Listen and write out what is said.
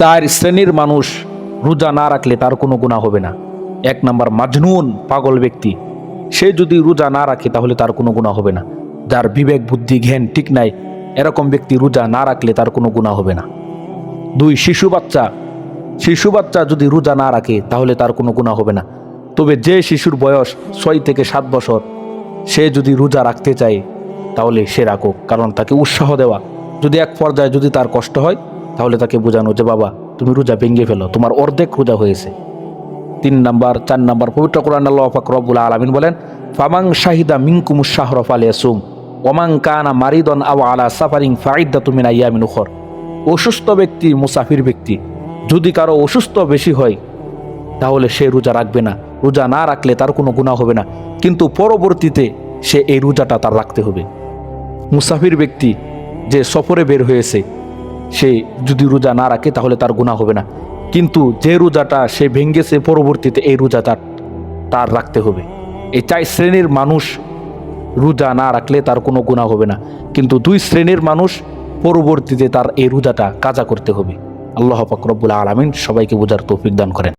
চার শ্রেণীর মানুষ রোজা না রাখলে তার কোনো গুনাহ হবে না। 1 নাম্বার মাজনুন, পাগল ব্যক্তি, সে যদি রোজা না রাখে তাহলে তার কোনো গুনাহ হবে না। যার বিবেক বুদ্ধি জ্ঞান ঠিক নাই, এরকম ব্যক্তি রোজা না রাখলে তার কোনো গুনাহ হবে না। 2, শিশু বাচ্চা যদি রোজা না রাখে তাহলে তার কোনো গুনাহ হবে না। তবে যে শিশুর বয়স 6 থেকে 7 বছর, সে যদি রোজা রাখতে চায় তাহলে সে রাখুক, কারণ তাকে উৎসাহ দেওয়া। যদি এক পর্যায়ে যদি তার কষ্ট হয় তাহলে তাকে বোঝানো যে বাবা তুমি রোজা ভেঙে ফেলো, তোমার অর্ধেক রোজা হয়েছে। 4 নাম্বার পবিত্র কোরআন আল্লাহ পাক রব্বুল আলামিন বলেন, ফামাং শাহিদা মিনকুমুশ শাহরা ফালিয়াসুম ওয়ামান কানা মারিদান আও আলা সাফারিন ফাইদ্দাতুম মিন আইয়ামিন উখর। অসুস্থ ব্যক্তি, মুসাফির ব্যক্তি, যদি কারো অসুস্থ বেশি হয় তাহলে সে রোজা রাখবে না। রোজা না রাখলে তার কোনো গুনাহ হবে না, কিন্তু পরবর্তীতে সে এই রোজাটা তার রাখতে হবে। মুসাফির ব্যক্তি যে সফরে বের হয়েছে, সে যদি রোজা না রাখে তাহলে তার গুনাহ হবে না, কিন্তু যে রোজাটা সে ভেঙ্গেছে পরবর্তীতে এই রোজাটা তার রাখতে হবে। এই 4 শ্রেণীর মানুষ রোজা না রাখলে তার কোনো গুনাহ হবে না, কিন্তু 2 শ্রেণীর মানুষ পরবর্তীতে তার এই রোজাটা কাজা করতে হবে। আল্লাহ পাক রব্বুল আলামিন সবাইকে বোঝার তৌফিক দান করেন।